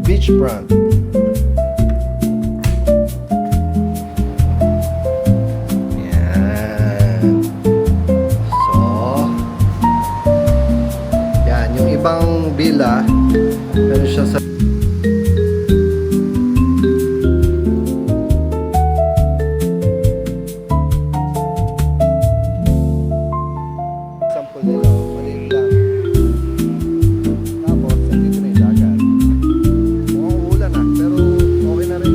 beachfront. Yan. So, yan. Yung ibang villa, meron siya sa sample nila. Maliit lang. Tapos, nandito na yung dagat. Mukhang ulan na, pero okay na rin.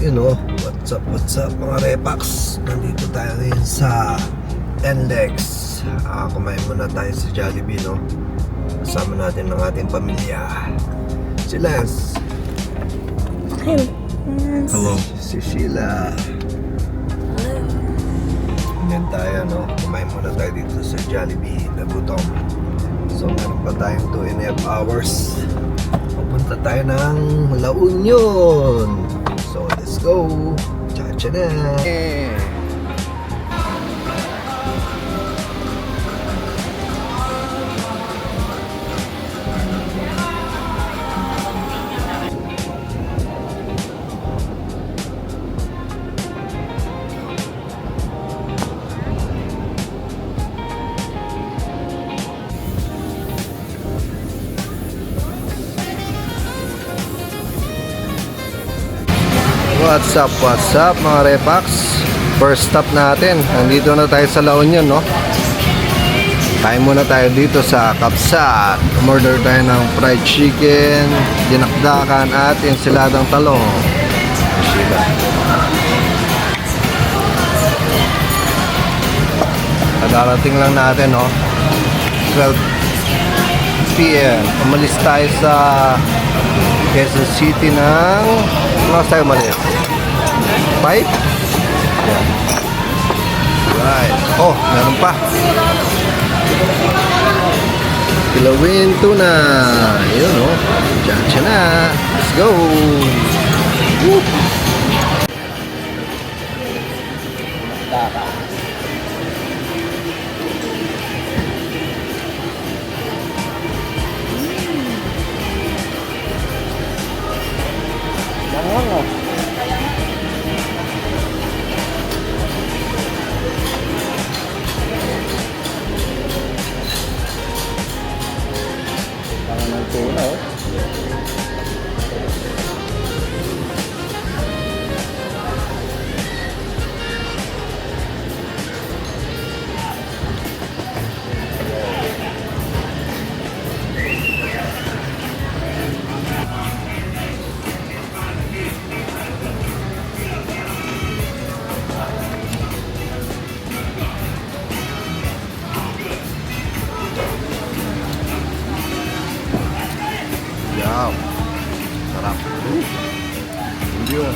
You know, what's up mga Repax. Nandito tayo ngayon sa NLEX. Kumain muna tayo sa Jollibee, no? Kasama natin ng ating pamilya. Si Lance. Hi, Lance. Hello. Si Sheila. Ganyan tayo, no? Kumain muna tayo dito sa Jollibee. Nagutom. So, meron pa tayong 2.5 hours. Pupunta tayo ng La Union. So, let's go! Chacha na! What's up mga Repax? First stop natin. Nandito na tayo sa La Union, no? Kain muna tayo dito sa Kapsat. Umorder tayo ng fried chicken, dinakdakan at ensiladang talong. Darating lang natin, no? 12 PM. Umalis tayo sa Quezon City ng mas tayo umalis 5? Yan. Right. Oh, meron pa Kilawin tuna. Yun, no? Diyan na. Let's go. Woo. Wow, sarap. Yun.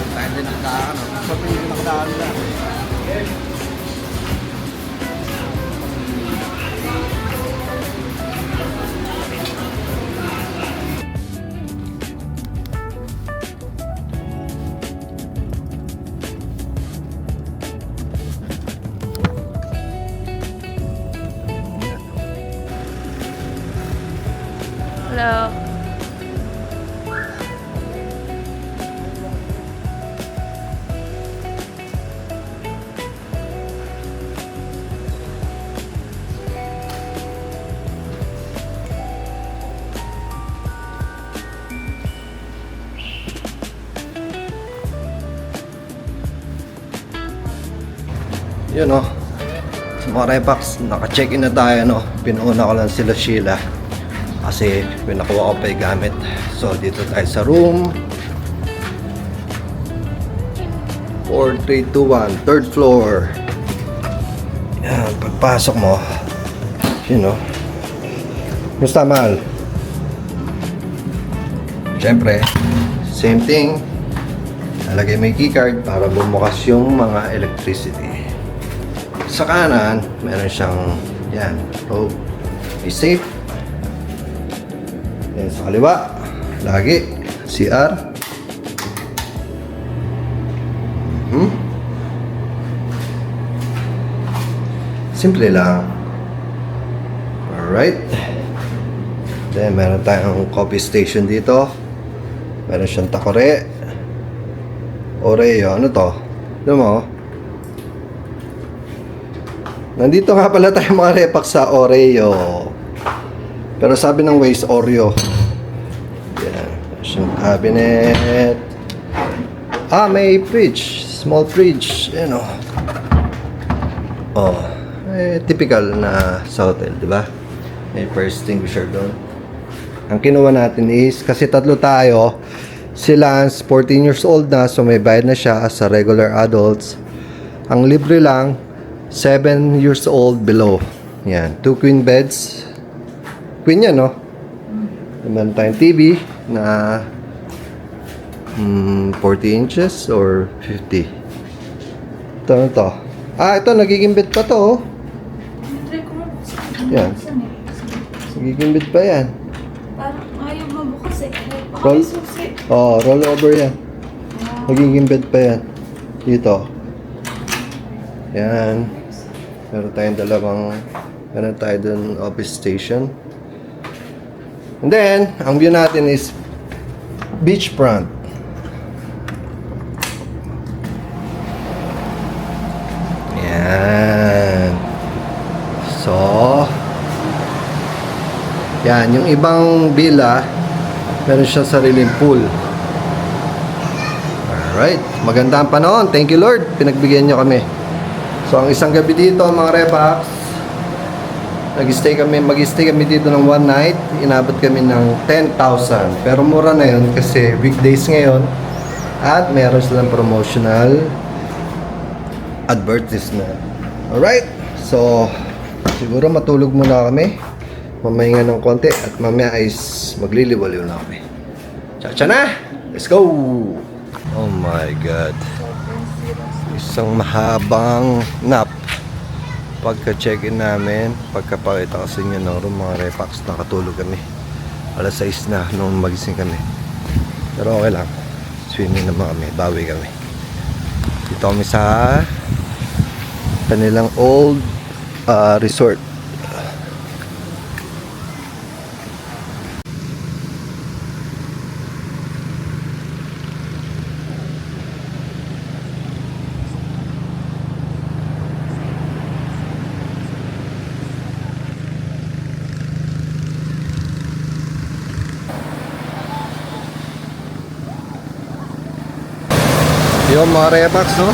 Tayo din nakadaan, no? Sabi nyo nakadaan na. Hello. Yun o. Sa mga Repax, naka-check-in na tayo, no? Pinuuna ko lang sila Sheila. Kasi pinakuha ko pa yung gamit. So, dito tayo sa room 4321, third floor. Yan, pagpasok mo, you know, musta mahal? Siyempre, same thing. Nalagay mo yung keycard para bumukas yung mga electricity. Sa kanan, meron siyang, yan, rope. May safe. Yan sa kaliwa, lagi, CR. Simple lang. Alright. Then, meron tayong coffee station dito. Meron siyang takore. Oreo. Ano to? Alam mo? Nandito nga pala tayo mga Repax sa Oreo. Pero sabi ng Waze, Oreo. Yan. Meron siyang cabinet. May fridge. Small fridge. Yan o. Typical na sa hotel, di ba? May fire extinguisher doon. Ang kinuha natin is, kasi tatlo tayo, si Lance, 14 years old na, so may bayad na siya sa regular adults. Ang libre lang, 7 years old below. Yan, 2 queen beds. Queen yan, no? Meron tayong TV na 40 inches or 50. Ito, ano to? Ito, nagiging bed pa to, oh. Yan. Nagiging bed pa yan. Parang ayaw mabukas eh. Roll? Roll over yan. Nagiging bed pa yan. Dito. Yan. Meron tayong meron tayo dun office station. And then, ang view natin is beachfront. Yan. So, yan, yung ibang villa, meron siyang sariling pool. Alright, maganda ang panahon. Thank you Lord, pinagbigyan niyo kami. So, ang isang gabi dito, mga Repax, mag-stay kami dito ng one night. Inabot kami ng 10,000. Pero mura na yun kasi weekdays ngayon. At meron silang promotional advertisement. Alright, so, siguro matulog muna kami. Mamahinga ng konti at mamaya ay magliliwaliw na kami. Tsa na! Let's go! Oh my God. Isang mahabang nap. Pagka-check-in namin, pagkapakita ko sa inyo ng room, mga Repax, nakatulog kami. Alas 6 na nung magising kami. Pero okay lang. Swimming naman kami, bawi kami. Dito kami sa kanilang old resort. Yung mga Repax, no?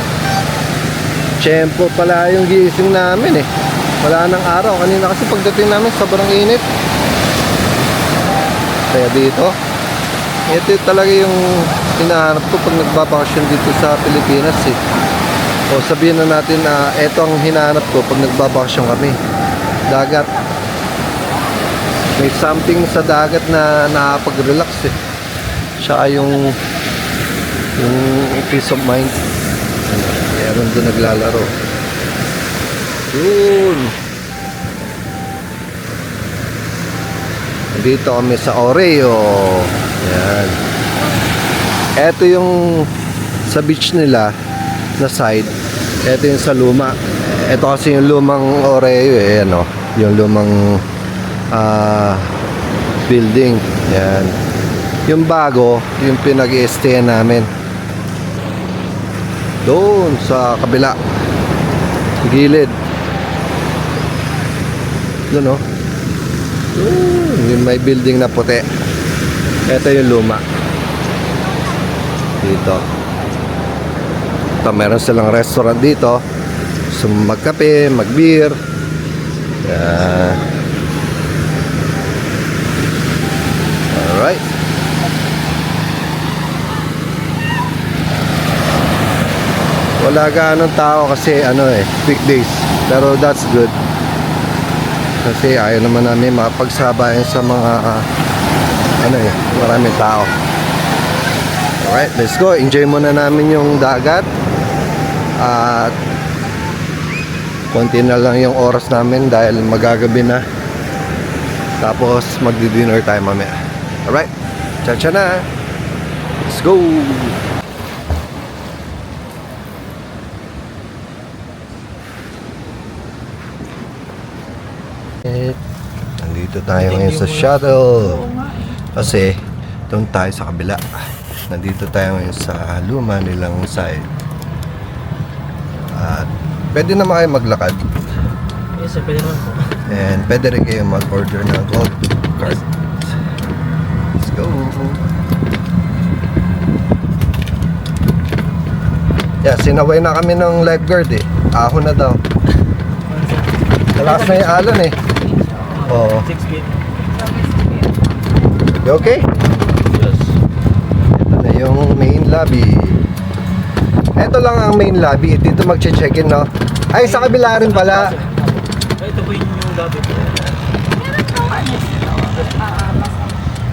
Tiyempo pala yung gising namin eh. Wala nang araw. Kanina kasi pagdating namin sobrang init. Kaya dito, ito talaga yung hinahanap ko pag nagbabakasyon dito sa Pilipinas eh. O sabihin na natin na ito ang hinahanap ko pag nagbabakasyon kami. Dagat. May something sa dagat na nakapag-relax eh. Tsaka yung peace of mind. Meron doon naglalaro. Yun. Dito kami sa Oreo. Yan. Ito yung sa beach nila na side. Ito yung sa luma. Ito kasi yung lumang Oreo eh. Ano, yung lumang building. Yan. Yung bago, yung pinag-i-stay namin. Doon sa kabila. Gilid. Doon oh. Yung may building na puti. Ito yung luma. Dito. Ito, meron silang restaurant dito. gusto mo magkape, mag-beer. Yan. Alright. Wala gaanong tao kasi weekdays. Pero that's good. Kasi ayaw naman namin mapagsabayan sa mga maraming tao. Alright, let's go. Enjoy muna namin yung dagat. At konti na lang yung oras namin dahil magagabi na. Tapos magdi-dinner tayo mamaya. Alright, tsa-tsa na. Let's go. Nandito tayo ngayon sa shuttle. Kasi doon tayo sa kabila. Nandito tayo ngayon sa luma nilang side. At pwede naman kayo maglakad. Yes sir, pwede naman po. And pwede rin kayo mag-order ng gold card. Let's go. Yeah, sinaway na kami ng lifeguard eh. Ahon na daw. Talas na yung alon eh. Oo. 6 feet. You okay? Yes. Ito na yung main lobby. Ito lang ang main lobby. Dito mag-check-in, no? Ay, sa kabila rin pala. Ito po yung lobby po.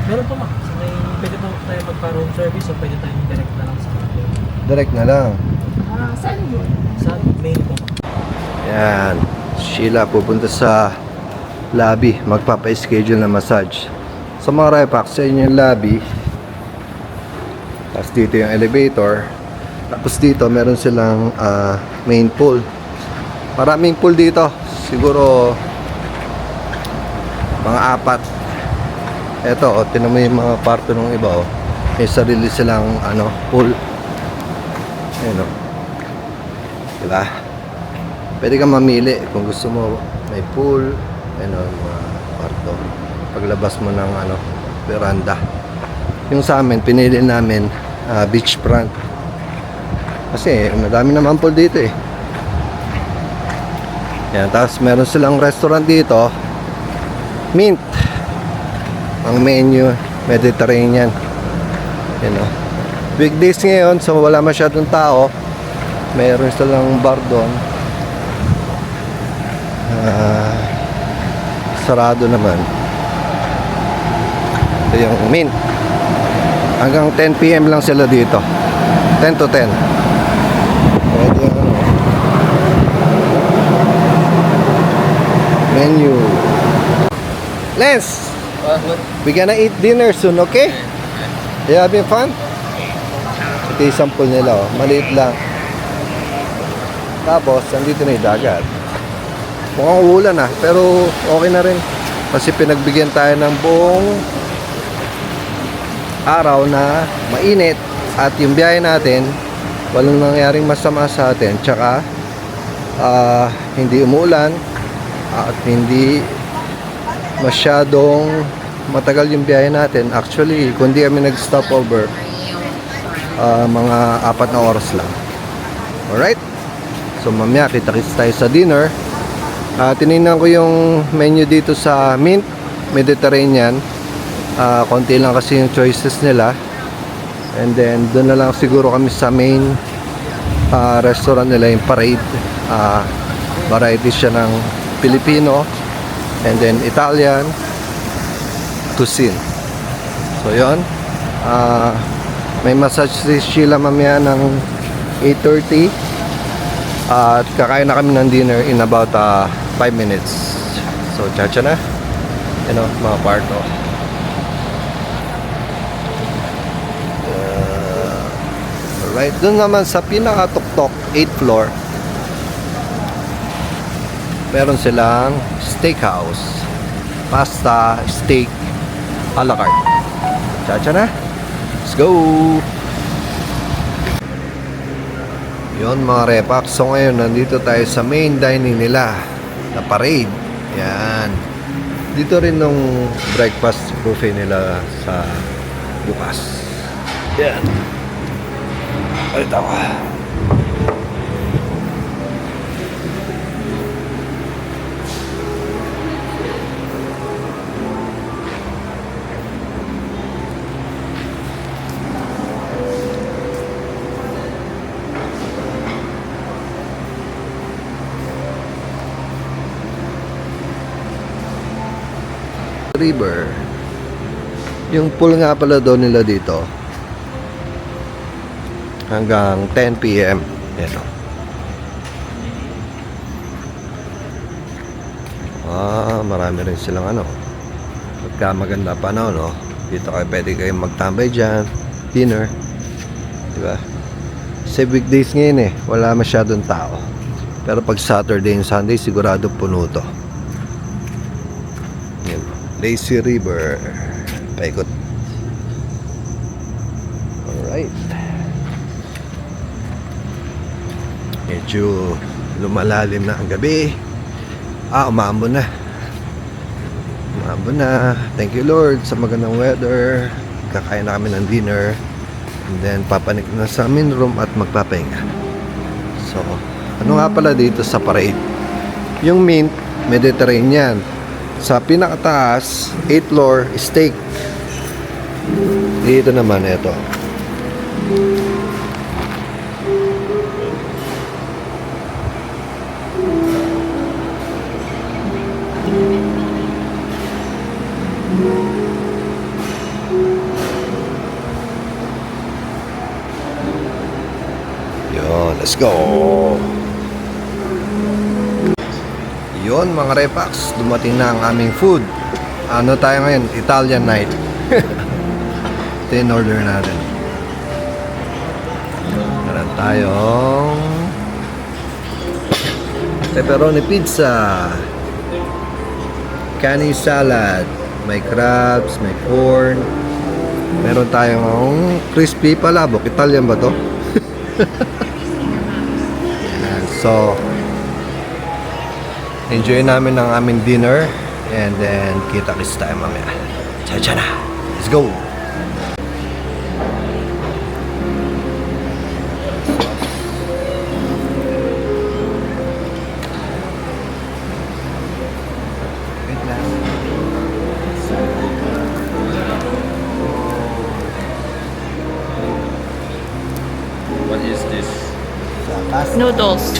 Meron po ma. So, pwede po tayo magpa-room service o pwede tayong direct na lang sa lobby. Direct na lang. Saan yun? Sa main po ma. Yan. Sheila pupunta sa lobby. Magpapa-schedule na massage. Sa mga repack, sa inyo yung lobby. Tapos dito yung elevator. Tapos dito, meron silang main pool. Maraming pool dito. Siguro mga 4. Eto, tinan mo yung mga parto ng iba, oh. May sarili silang pool. Ayun, oh. Diba? Pwede kang mamili kung gusto mo may pool, mga parto. Paglabas mo ng veranda. Yung sa amin, pinili namin beachfront. Kasi madami naman pool dito eh. Yan, tapos meron silang restaurant dito. Mint. Ang menu, Mediterranean. Yan o. Weekdays ngayon, so wala masyadong tao. Meron silang bar doon. Sarado naman. Ito yung Mint. Hanggang 10 PM lang sila dito. 10 to 10. Pwede yung menu. Lance, we gonna eat dinner soon, okay? You having fun? Ito yung sample nila, oh. Maliit lang. Tapos, nandito na yung dagat. Mukhang ulan pero okay na rin. Kasi pinagbigyan tayo ng buong araw na mainit. At yung biyahe natin, walang nangyaring masama sa atin. Tsaka, hindi umuulan. At hindi masyadong matagal yung biyahe natin. Actually, kundi kami nag-stopover, mga 4 na oras lang. Alright? So mamaya kita-kits tayo sa dinner. Tinignan ko yung menu dito sa Mint Mediterranean. Konti lang kasi yung choices nila. And then doon na lang siguro kami sa main restaurant nila, yung Parade. Variety siya ng Filipino and then Italian cuisine. So yun, may massage si Sheila mamaya ng 8:30 at kakain na kami ng dinner in about 5 minutes. So tsa-tsa na, mga parto. Alright, dun naman sa pinakatuktok 8th floor, meron silang steakhouse, pasta, steak, a la carte. Tsa-tsa na. Let's go! Yun mga repack. So ngayon, nandito tayo sa main dining nila, na Parade. Yan. Dito rin nung breakfast buffet nila sa bukas. Yan. Ay, tawa. River. Yung pool nga pala doon nila dito hanggang 10 p.m. Yan o. Marami rin silang ano. Pagka maganda pa na, no? Dito kayo pwede kayong magtambay dyan. Dinner. Diba? Kasi weekdays ngayon wala masyadong tao. Pero pag Saturday and Sunday, sigurado puno to. Yan. Lazy River. Paikot. Alright. Medyo lumalalim na ang gabi. Umambon na. Umambon na. Thank you Lord sa magandang weather. Kakain na kami ng dinner. And then papanik na sa amin room at magpapahinga. So, ano nga pala dito sa parade? Yung Mint Mediterranean. Sa pinakataas, 8th floor, steak. Dito naman ito. Yun, let's go. Yun mga repax, dumating na ang aming food. Ano tayo ngayon? Italian night. Ito yung order natin. Meron tayong pepperoni pizza, kani salad, may crabs, may corn. Meron tayong crispy palabok. Italian ba to? Yan. So enjoy namin ang aming dinner and then kita-kits tayo mamaya. Tsa-tsa na. Let's go. What is this? Noodles.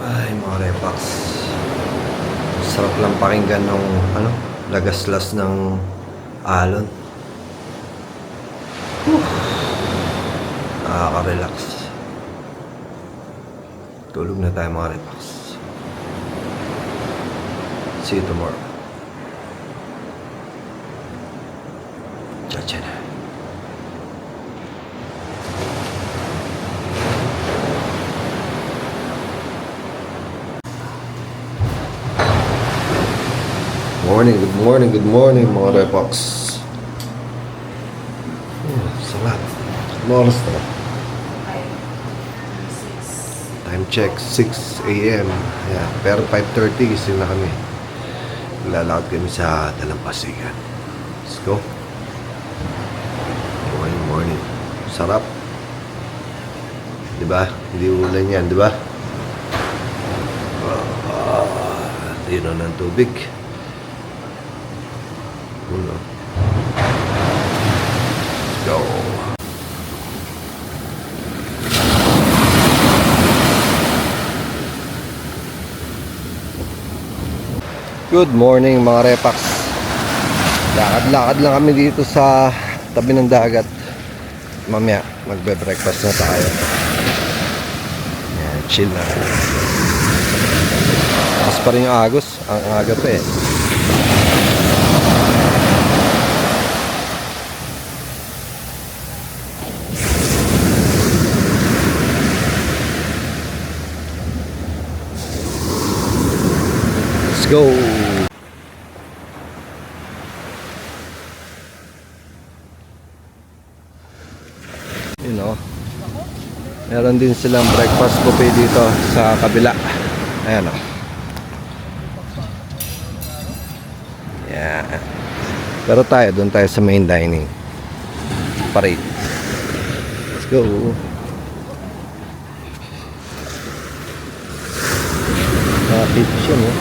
Ay, mga repax. Sarap lang pakinggan ng lagaslas ng alon. Nakaka-relax. Tulog na tayo mga repax. See you tomorrow. Tsa-tsa na. Good morning mga repox. Sarap. Ano oras na? Time check, 6 a.m. Yeah, pero 5:30 gising na kami. Lalakad kami sa Dalampasigan. Let's go. Morning. Sarap. Diba? Hindi ulan yan, diba? Dino ng tubig. Let's go. Good morning mga repax. Lakad-lakad lang kami dito sa tabi ng dagat. Mamaya magbe-breakfast na tayo. Yan, chill na. Mas pa rin yung agos. Ang aga pa eh. Let's go. You know, meron din silang breakfast buffet dito sa kabila. Ayan o. Ayan. Pero tayo, doon tayo sa main dining. Parade. Let's go. Kitchen, eh.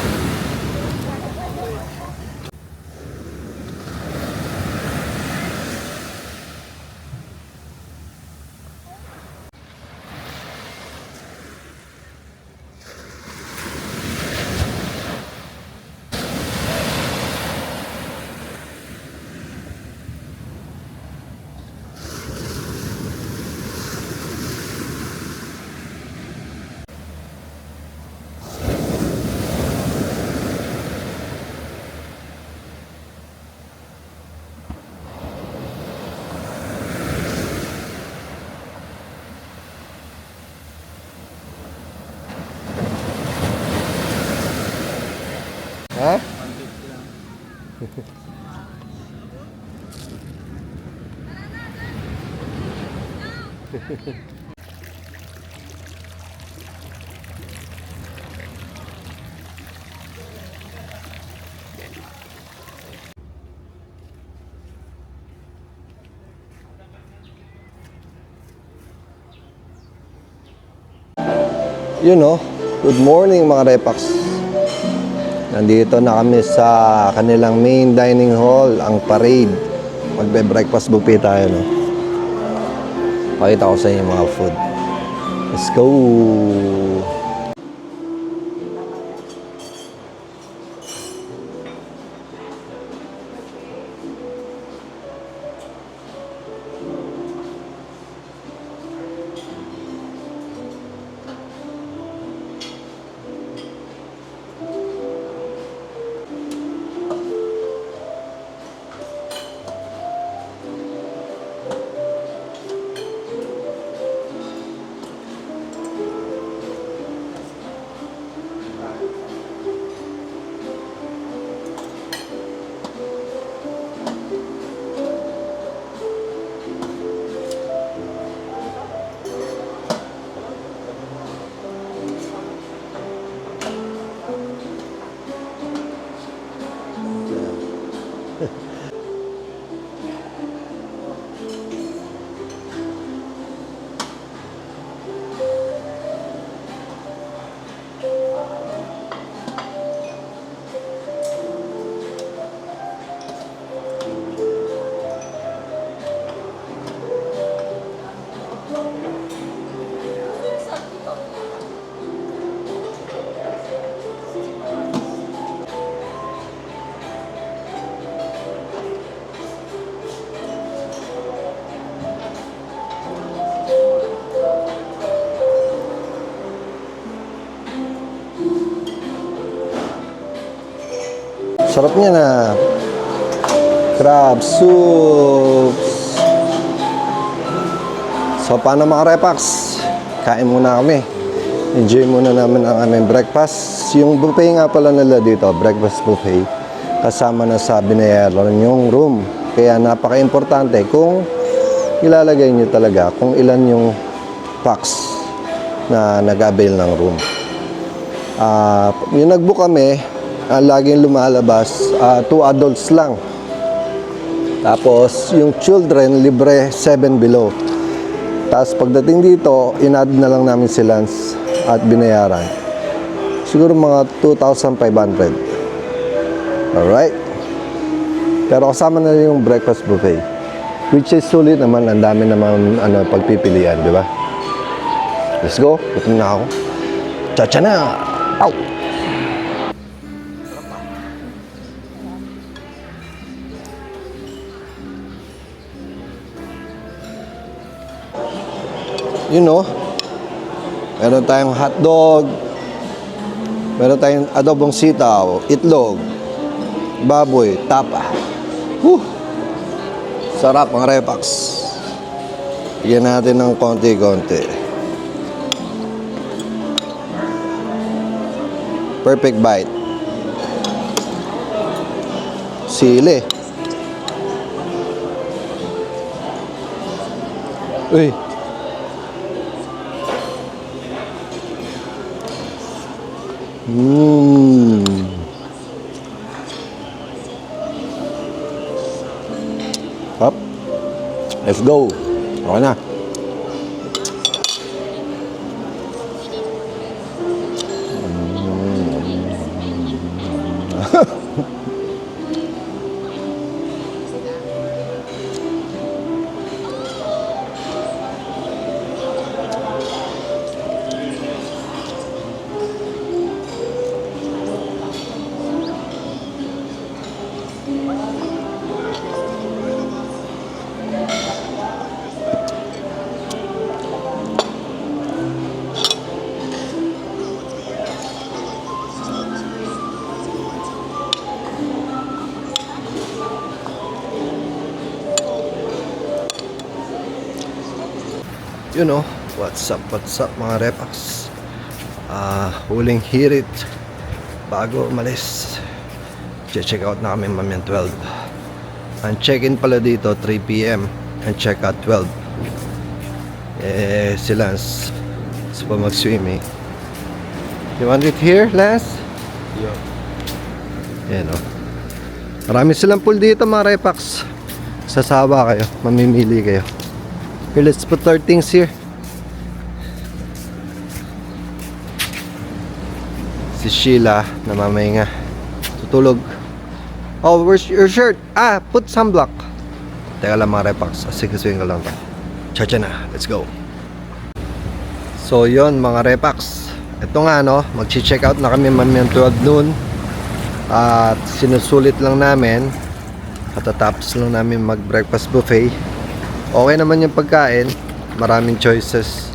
Ha? You know, good morning mga Repax. Nandito na kami sa kanilang main dining hall, ang Parade. Magbe-breakfast buffet tayo, no? Pakita ko sa inyo mga food. Let's go! Sarap niya na. Crab soups. So, paano mga Repax? Kain muna kami. Enjoy muna namin ang aming breakfast. Yung buffet nga pala nila dito, breakfast buffet, kasama na sa binayaran yung room. Kaya napaka-importante kung ilalagay nyo talaga kung ilan yung packs na nag-avail ng room. Yung nag-book kami, laging lumalabas, 2 adults lang. Tapos, yung children, libre 7 below. Tapos, pagdating dito, in-add na lang namin sila at binayaran. Siguro mga 2,500. Alright? Pero kasama na yung breakfast buffet. Which is sulit naman, ang dami naman pagpipilian, di ba? Let's go. Gutom na ako. Chacha na! Ow! You know, meron tayong hotdog, meron tayong adobong sitaw, itlog, baboy, tapa. Sarap mga Repax. Bigyan natin ng konti-konti. Perfect bite. Sili. Uy. Let's go. Okay na. You know, what's up mga repax. Huling hirit bago umalis. Check out na kami mamaya 12. Ang check-in pala dito 3 PM. Ang check-out 12. Si Lance gusto pa mag-swimming. You want it here, Lance? Yeah. Yan o. Marami silang pool dito mga repax. Sasawa kayo, mamimili kayo. Okay, let's put our things here. Si Sheila namamahinga. Tutulog. Oh, where's your shirt? Put sunblock. Teka lang mga repax. Asigasuin ko lang to. Chacha na. Let's go. So yon mga repax. Ito nga no, mag-check out na kami mamayang 12 noon. At sinusulit lang namin. Katatapos lang namin mag-breakfast buffet. Okay naman yung pagkain, maraming choices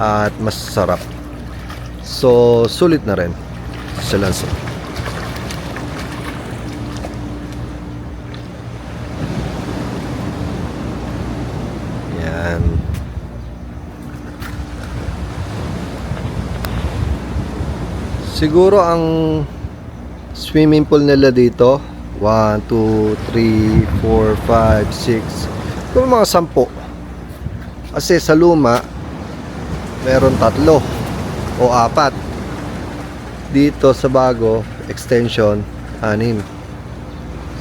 at mas sarap. So, sulit na rin sa Lance. Yan. Siguro ang swimming pool nila dito 1, 2, 3, 4, 5, 6 kung mga 10. Kasi sa luma meron 3 o 4. Dito sa bago extension 6.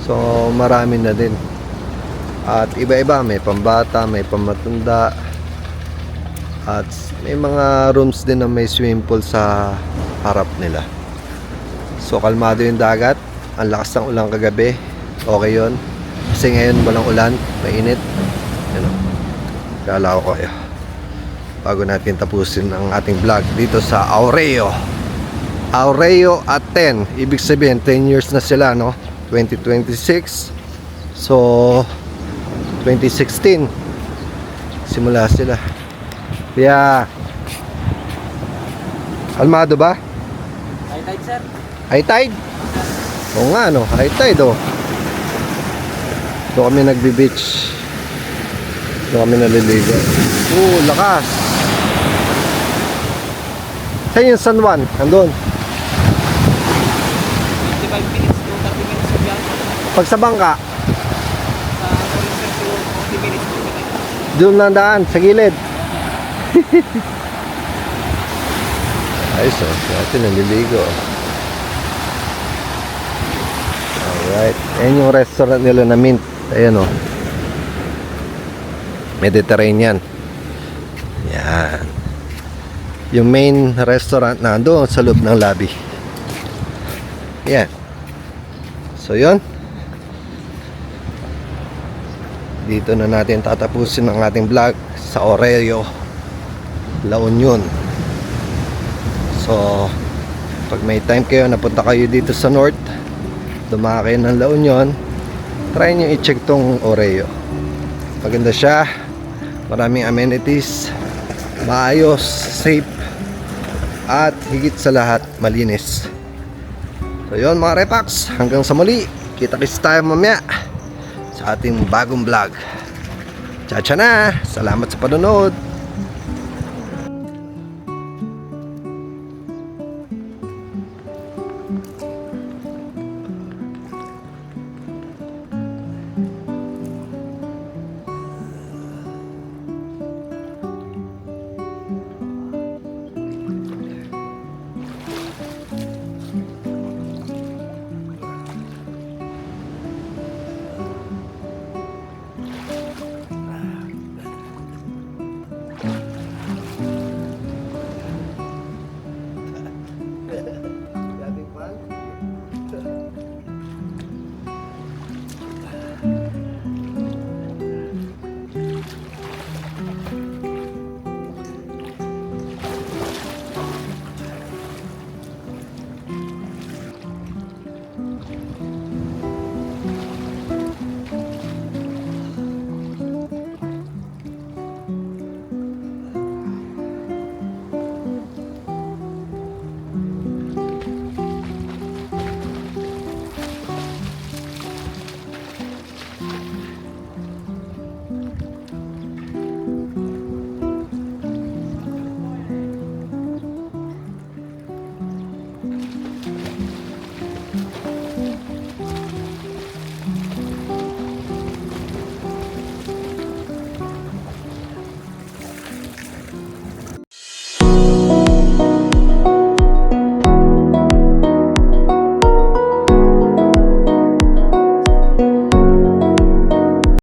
So marami na din. At iba-iba, may pambata, may pamatanda. At may mga rooms din na may swimming pool sa harap nila. So kalmado yung dagat. Ang lakas ng ulan kagabi. Okay yun. Kasi ngayon walang ulan, mainit. Ano? Kala ko kayo. Bago natin tapusin ang ating vlog dito sa Aureo. Aureo at 10. Ibig sabihin 10 years na sila, no? 2026. So 2016 simula sila. Yeah. Kalmado ba? High tide, sir. High tide? Oo nga, no? High tide, oh. Doon kami nagbe-beach. Doon kami naliligo. Lakas. Saan yung San Juan? Andun. 25 minutes to 30 minutes sa biyahe. Pag sa bangka, Sa Oriental to 40 minutes to 25. doon lang daan, sa gilid. Ayos, oh. Dati naliligo. Alright. Ayan yung restaurant nila na Mint. Ayan, oh. Mediterranean. Yan. Yung main restaurant na doon sa loob ng lobby. Yan. So, yun. Dito na natin tatapusin ang ating vlog sa Aureo, La Union. So, pag may time kayo, napunta kayo dito sa North, dumakay ng La Union, try nyo i-check tong Aureo. Maganda siya, maraming amenities, maayos, safe, at higit sa lahat, malinis. So yun mga repax, hanggang sa muli, kita-kits tayo mamaya sa ating bagong vlog. Chacha na, salamat sa panonood.